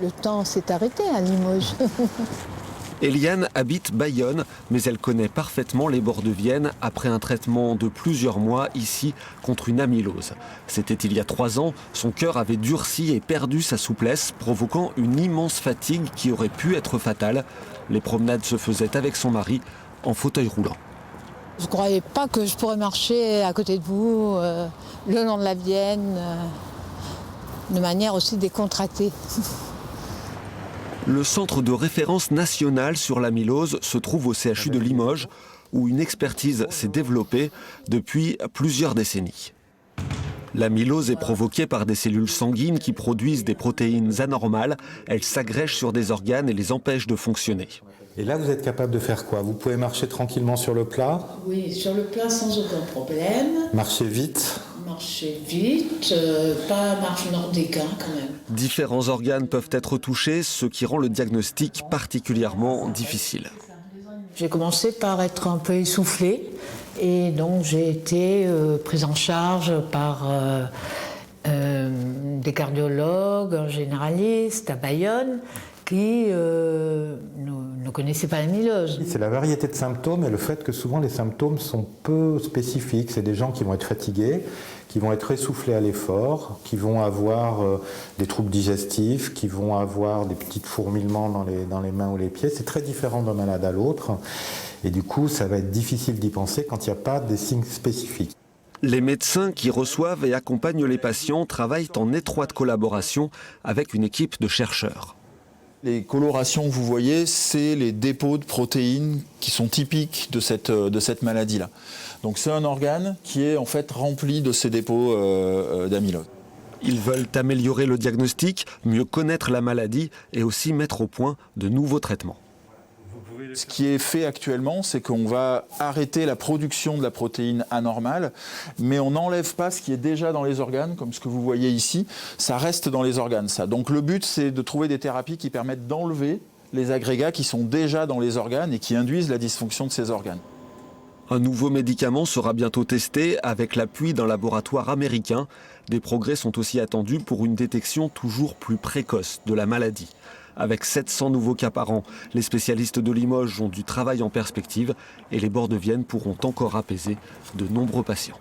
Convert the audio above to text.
Le temps s'est arrêté à Limoges. Eliane habite Bayonne, mais elle connaît parfaitement les bords de Vienne après un traitement de plusieurs mois ici contre une amylose. C'était il y a 3 ans, son cœur avait durci et perdu sa souplesse, provoquant une immense fatigue qui aurait pu être fatale. Les promenades se faisaient avec son mari, en fauteuil roulant. Je ne croyais pas que je pourrais marcher à côté de vous, le long de la Vienne, de manière aussi décontractée. Le centre de référence national sur l'amylose se trouve au CHU de Limoges, où une expertise s'est développée depuis plusieurs décennies. L'amylose est provoquée par des cellules sanguines qui produisent des protéines anormales. Elles s'agrègent sur des organes et les empêchent de fonctionner. Et là, vous êtes capable de faire quoi? Vous pouvez marcher tranquillement sur le plat? Oui, sur le plat sans aucun problème. Marcher vite? Marcher vite, pas marche nordique quand même. Différents organes peuvent être touchés, ce qui rend le diagnostic particulièrement difficile. J'ai commencé par être un peu essoufflée et donc j'ai été prise en charge par des cardiologues, un généraliste à Bayonne qui ne connaissaient pas l'amylose. C'est la variété de symptômes et le fait que souvent les symptômes sont peu spécifiques. C'est des gens qui vont être fatigués, qui vont être essoufflés à l'effort, qui vont avoir des troubles digestifs, qui vont avoir des petits fourmillements dans les mains ou les pieds. C'est très différent d'un malade à l'autre. Et du coup, ça va être difficile d'y penser quand il n'y a pas des signes spécifiques. Les médecins qui reçoivent et accompagnent les patients travaillent en étroite collaboration avec une équipe de chercheurs. Les colorations que vous voyez, c'est les dépôts de protéines qui sont typiques de cette maladie-là. Donc c'est un organe qui est en fait rempli de ces dépôts d'amylose. Ils veulent améliorer le diagnostic, mieux connaître la maladie et aussi mettre au point de nouveaux traitements. Ce qui est fait actuellement, c'est qu'on va arrêter la production de la protéine anormale, mais on n'enlève pas ce qui est déjà dans les organes, comme ce que vous voyez ici, ça reste dans les organes, ça. Donc le but, c'est de trouver des thérapies qui permettent d'enlever les agrégats qui sont déjà dans les organes et qui induisent la dysfonction de ces organes. Un nouveau médicament sera bientôt testé avec l'appui d'un laboratoire américain. Des progrès sont aussi attendus pour une détection toujours plus précoce de la maladie. Avec 700 nouveaux cas par an, les spécialistes de Limoges ont du travail en perspective et les bords de Vienne pourront encore apaiser de nombreux patients.